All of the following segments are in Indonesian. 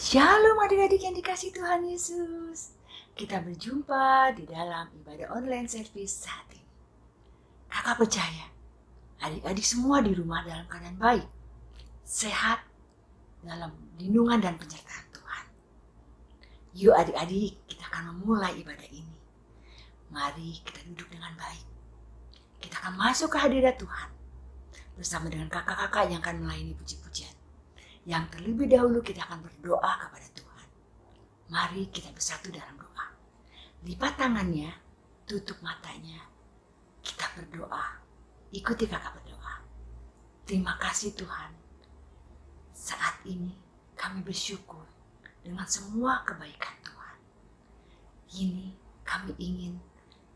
Shalom adik-adik yang dikasih Tuhan Yesus. Kita berjumpa di dalam ibadah online service saat ini. Kakak percaya, adik-adik semua di rumah dalam keadaan baik, sehat, dalam lindungan dan penyertaan Tuhan. Yuk adik-adik, kita akan memulai ibadah ini. Mari kita duduk dengan baik. Kita akan masuk ke hadirat Tuhan bersama dengan kakak-kakak yang akan melayani puji-pujian. Yang terlebih dahulu kita akan berdoa kepada Tuhan. Mari kita bersatu dalam doa. Lipat tangannya, tutup matanya. Kita berdoa. Ikuti kakak berdoa. Terima kasih Tuhan. Saat ini kami bersyukur dengan semua kebaikan Tuhan. Ini kami ingin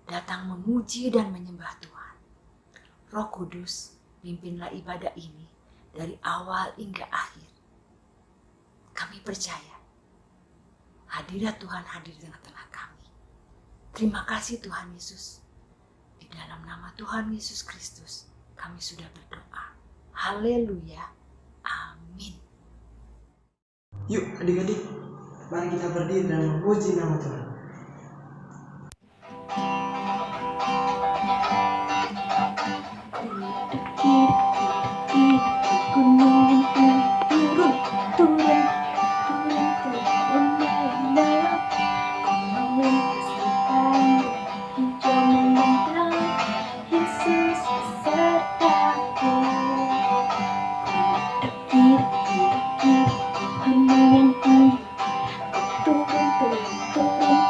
datang memuji dan menyembah Tuhan. Roh Kudus, pimpinlah ibadah ini dari awal hingga akhir. Kami percaya hadirat Tuhan hadir di tengah-tengah kami. Terima kasih Tuhan Yesus. Di dalam nama Tuhan Yesus Kristus kami sudah berdoa. Haleluya. Amin. Yuk adik-adik, mari kita berdiri dan memuji nama Tuhan. Turun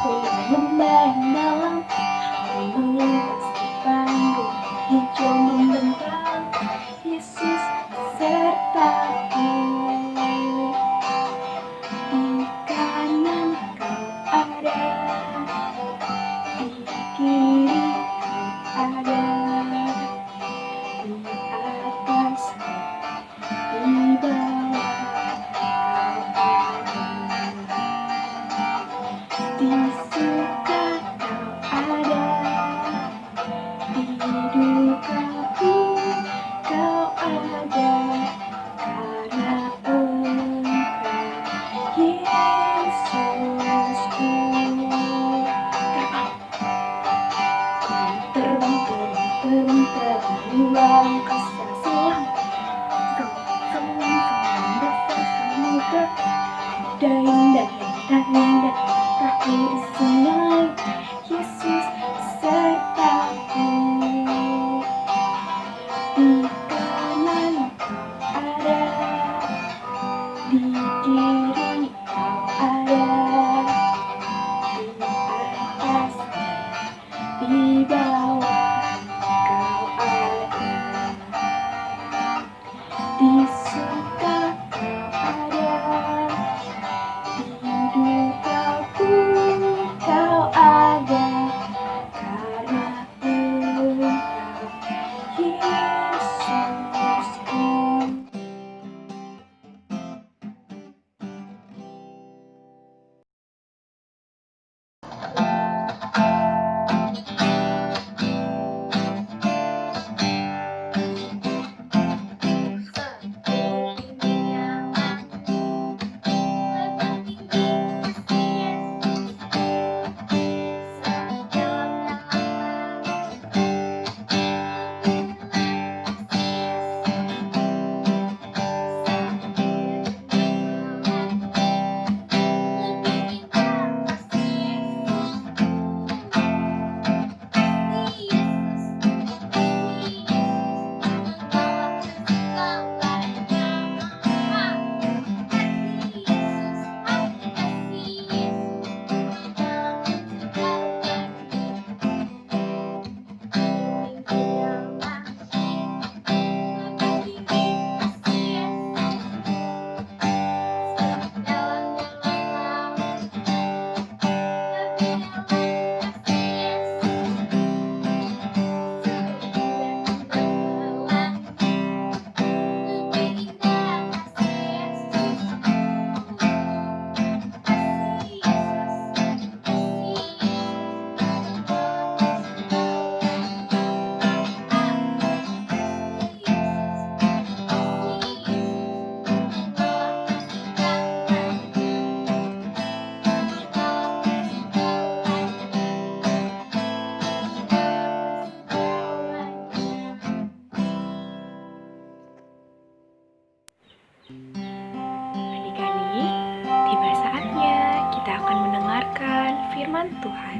firman Tuhan.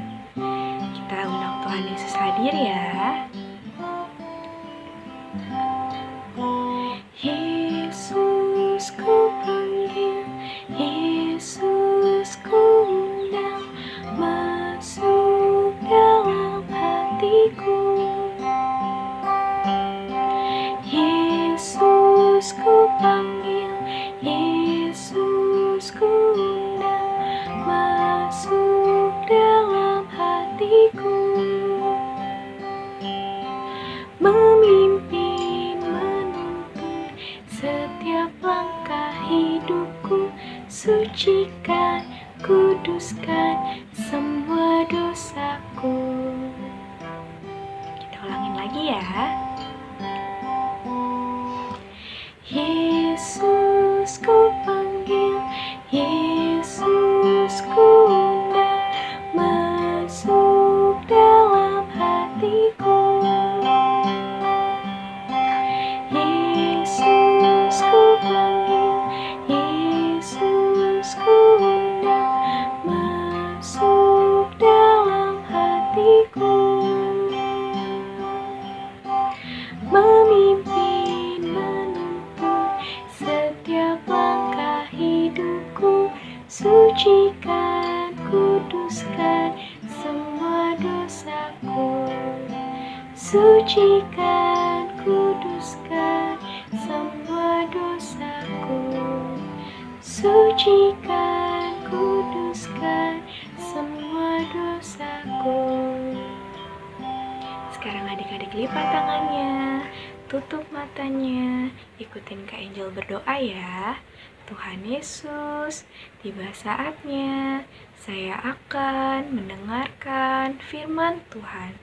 Kita undang Tuhan Yesus hadir ya. Yesus ku panggil, Yesus ku undang, masuk dalam hatiku. Yesus ku panggil, Yesus ku undang, masuk dalam hatiku. Memimpin, menuntun setiap langkah hidupku, sucikan, kuduskan semua dosaku. Kita ulangin lagi ya. Yesus ku panggil, Yesus ku undang, masuk dalam hatiku. Yesus ku panggil, Yesus ku undang, masuk dalam hatiku. Memimpin, menuntun setiap langkah hidupku, sucikan, kuduskan semua dosaku. Sucikan, kuduskan semua dosaku. Sucikan, kuduskan semua dosaku. Sekarang adik-adik lipat tangannya, tutup matanya, ikutin Kak Angel berdoa ya. Tuhan Yesus, tiba saatnya saya akan mendengarkan firman Tuhan.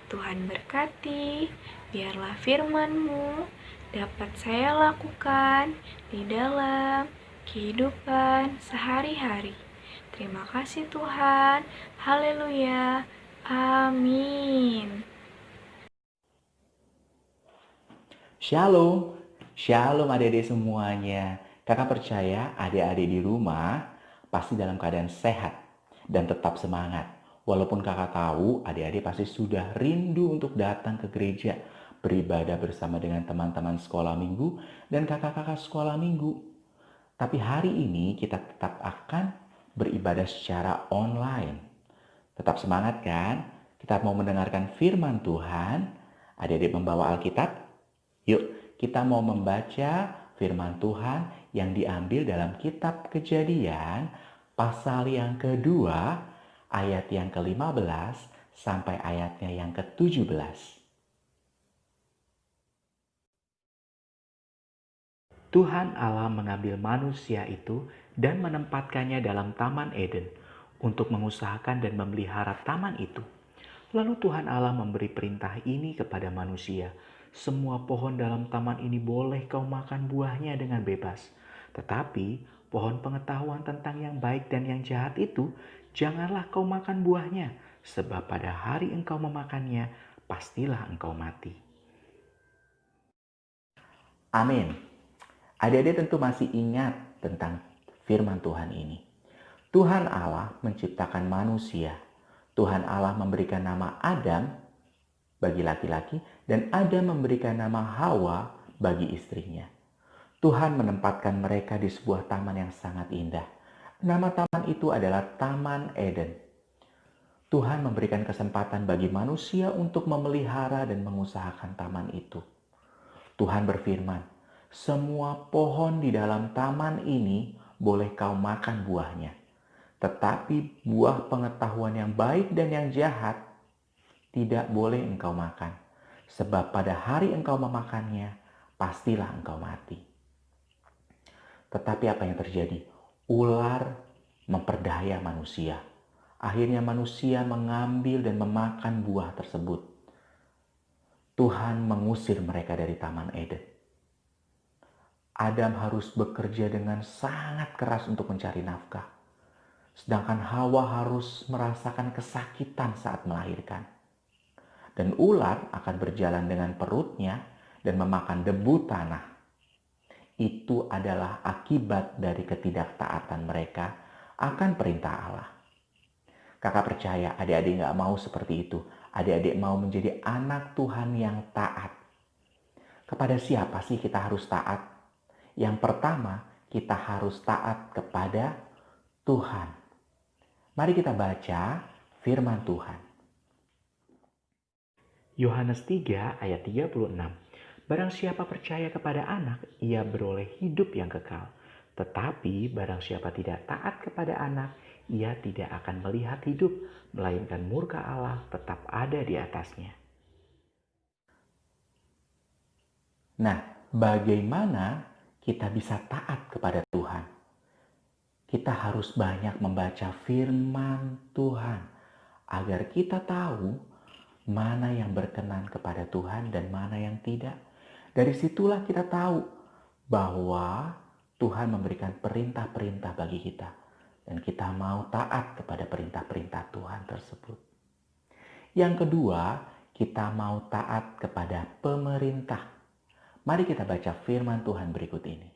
Tuhan berkati, biarlah firman-Mu dapat saya lakukan di dalam kehidupan sehari-hari. Terima kasih Tuhan, haleluya, amin. Shalom, shalom adik-adik semuanya. Kakak percaya adik-adik di rumah pasti dalam keadaan sehat dan tetap semangat. Walaupun kakak tahu adik-adik pasti sudah rindu untuk datang ke gereja, beribadah bersama dengan teman-teman sekolah minggu dan kakak-kakak sekolah minggu. Tapi hari ini kita tetap akan beribadah secara online. Tetap semangat kan? Kita mau mendengarkan firman Tuhan. Adik-adik membawa Alkitab? Yuk, kita mau membaca firman Tuhan yang diambil dalam kitab Kejadian, pasal yang kedua, ayat yang ke-15 sampai ayatnya yang ke-17. Tuhan Allah mengambil manusia itu dan menempatkannya dalam Taman Eden untuk mengusahakan dan memelihara taman itu. Lalu Tuhan Allah memberi perintah ini kepada manusia. Semua pohon dalam taman ini boleh kau makan buahnya dengan bebas. Tetapi pohon pengetahuan tentang yang baik dan yang jahat itu, janganlah kau makan buahnya. Sebab pada hari engkau memakannya, pastilah engkau mati. Amin. Adik-adik tentu masih ingat tentang firman Tuhan ini. Tuhan Allah menciptakan manusia. Tuhan Allah memberikan nama Adam bagi laki-laki dan Adam memberikan nama Hawa bagi istrinya. Tuhan menempatkan mereka di sebuah taman yang sangat indah. Nama taman itu adalah Taman Eden. Tuhan memberikan kesempatan bagi manusia untuk memelihara dan mengusahakan taman itu. Tuhan berfirman, semua pohon di dalam taman ini boleh kau makan buahnya. Tetapi buah pengetahuan yang baik dan yang jahat tidak boleh engkau makan. Sebab pada hari engkau memakannya, pastilah engkau mati. Tetapi apa yang terjadi? Ular memperdaya manusia. Akhirnya manusia mengambil dan memakan buah tersebut. Tuhan mengusir mereka dari Taman Eden. Adam harus bekerja dengan sangat keras untuk mencari nafkah. Sedangkan Hawa harus merasakan kesakitan saat melahirkan. Dan ular akan berjalan dengan perutnya dan memakan debu tanah. Itu adalah akibat dari ketidaktaatan mereka akan perintah Allah. Kakak percaya adik-adik gak mau seperti itu. Adik-adik mau menjadi anak Tuhan yang taat. Kepada siapa sih kita harus taat? Yang pertama, kita harus taat kepada Tuhan. Mari kita baca firman Tuhan. Yohanes 3 ayat 36. Barang siapa percaya kepada anak, ia beroleh hidup yang kekal. Tetapi barang siapa tidak taat kepada anak, ia tidak akan melihat hidup, melainkan murka Allah tetap ada di atasnya. Nah, bagaimana kita bisa taat kepada Tuhan? Kita harus banyak membaca firman Tuhan agar kita tahu mana yang berkenan kepada Tuhan dan mana yang tidak. Dari situlah kita tahu bahwa Tuhan memberikan perintah-perintah bagi kita dan kita mau taat kepada perintah-perintah Tuhan tersebut. Yang kedua, kita mau taat kepada pemerintah. Mari kita baca firman Tuhan berikut ini.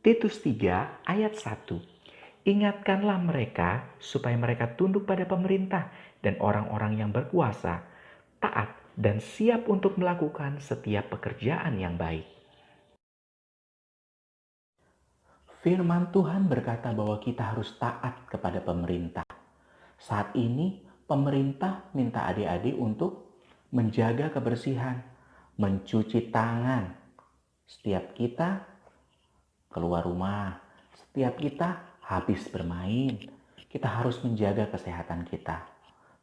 Titus 3 ayat 1. Ingatkanlah mereka supaya mereka tunduk pada pemerintah dan orang-orang yang berkuasa, taat dan siap untuk melakukan setiap pekerjaan yang baik. Firman Tuhan berkata bahwa kita harus taat kepada pemerintah. Saat ini pemerintah minta adik-adik untuk menjaga kebersihan, mencuci tangan. Setiap kita keluar rumah, setiap kita habis bermain, kita harus menjaga kesehatan kita.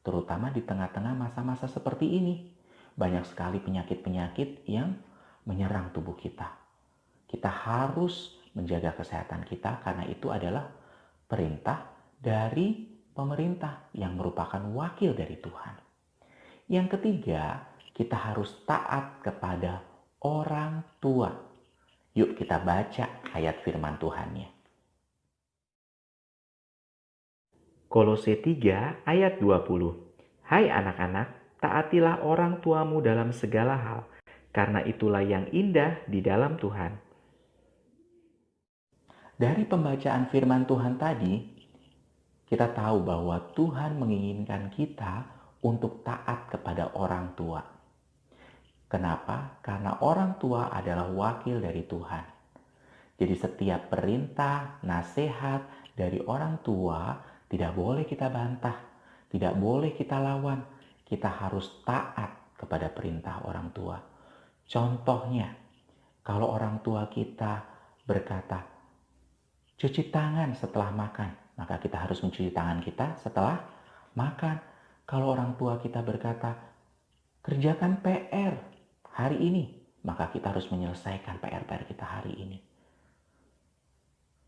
Terutama di tengah-tengah masa-masa seperti ini. Banyak sekali penyakit-penyakit yang menyerang tubuh kita. Kita harus menjaga kesehatan kita karena itu adalah perintah dari pemerintah yang merupakan wakil dari Tuhan. Yang ketiga, kita harus taat kepada orang tua. Yuk kita baca ayat firman Tuhannya. Kolose 3 ayat 20. Hai anak-anak, taatilah orang tuamu dalam segala hal, karena itulah yang indah di dalam Tuhan. Dari pembacaan firman Tuhan tadi, kita tahu bahwa Tuhan menginginkan kita untuk taat kepada orang tua. Kenapa? Karena orang tua adalah wakil dari Tuhan. Jadi setiap perintah, nasihat dari orang tua tidak boleh kita bantah, tidak boleh kita lawan. Kita harus taat kepada perintah orang tua. Contohnya, kalau orang tua kita berkata, cuci tangan setelah makan, maka kita harus mencuci tangan kita setelah makan. Kalau orang tua kita berkata, kerjakan PR hari ini, maka kita harus menyelesaikan PR-PR kita hari ini.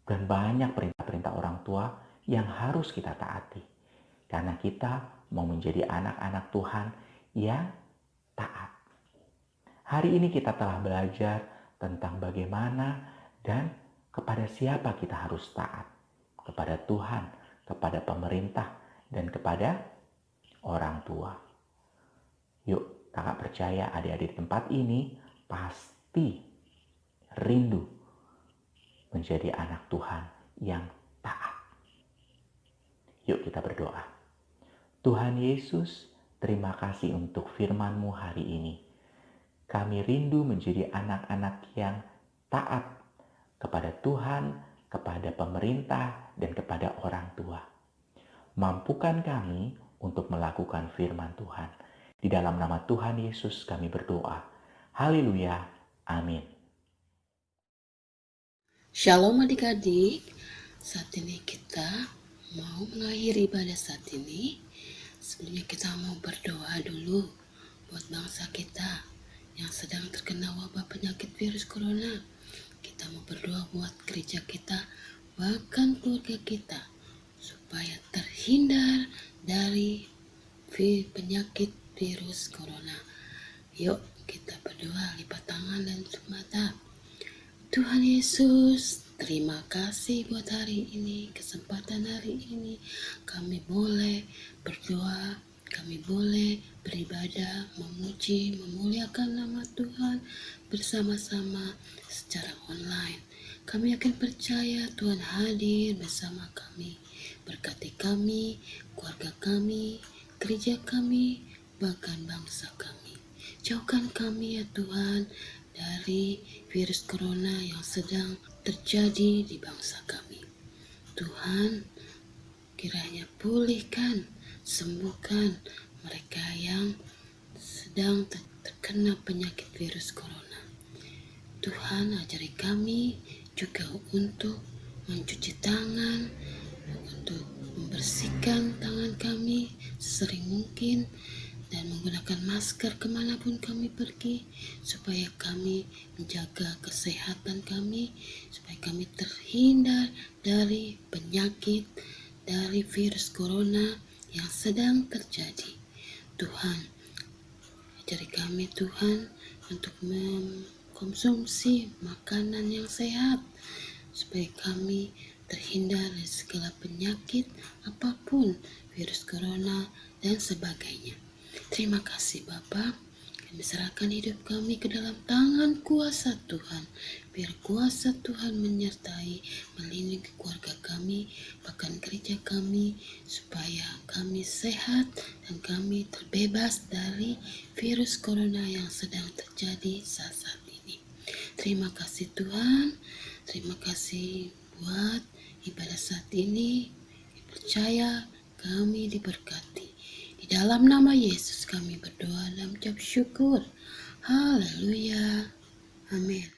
Dan banyak perintah-perintah orang tua yang harus kita taati. Karena kita mau menjadi anak-anak Tuhan yang taat. Hari ini kita telah belajar tentang bagaimana dan kepada siapa kita harus taat. Kepada Tuhan, kepada pemerintah, dan kepada orang tua. Yuk, kakak percaya adik-adik di tempat ini pasti rindu menjadi anak Tuhan yang taat. Yuk kita berdoa. Tuhan Yesus, terima kasih untuk firman-Mu hari ini. Kami rindu menjadi anak-anak yang taat kepada Tuhan, kepada pemerintah, dan kepada orang tua. Mampukan kami untuk melakukan firman Tuhan. Di dalam nama Tuhan Yesus kami berdoa. Haleluya. Amin. Shalom adik-adik, saat ini kita mau mengakhiri ibadah saat ini. Sebelumnya kita mau berdoa dulu buat bangsa kita yang sedang terkena wabah penyakit virus corona. Kita mau berdoa buat gereja kita, bahkan keluarga kita, supaya terhindar dari penyakit virus corona. Yuk kita berdoa, lipat tangan dan tutup mata. Tuhan Yesus, terima kasih buat hari ini, kesempatan hari ini. Kami boleh berdoa, kami boleh beribadah, memuji, memuliakan nama Tuhan bersama-sama secara online. Kami akan percaya Tuhan hadir bersama kami, berkati kami, keluarga kami, gereja kami, bahkan bangsa kami. Jauhkan kami ya Tuhan dari virus corona yang sedang terjadi di bangsa kami. Tuhan, kiranya pulihkan, sembuhkan mereka yang sedang terkena penyakit virus corona. Tuhan, ajari kami juga untuk mencuci tangan, untuk membersihkan tangan kami sesering mungkin, dan menggunakan masker kemanapun kami pergi, supaya kami menjaga kesehatan kami, supaya kami terhindar dari penyakit, dari virus corona yang sedang terjadi. Tuhan, ajari kami Tuhan untuk mengkonsumsi makanan yang sehat, supaya kami terhindar dari segala penyakit apapun, virus corona dan sebagainya. Terima kasih Bapa. Kami serahkan hidup kami ke dalam tangan kuasa Tuhan. Biar kuasa Tuhan menyertai, melindungi keluarga kami, bahkan gereja kami, supaya kami sehat dan kami terbebas dari virus corona yang sedang terjadi saat ini. Terima kasih Tuhan. Terima kasih buat ibadah saat ini. Percaya kami diberkati. Di dalam nama Yesus kami berdoa dan mengucap syukur. Haleluya. Amin.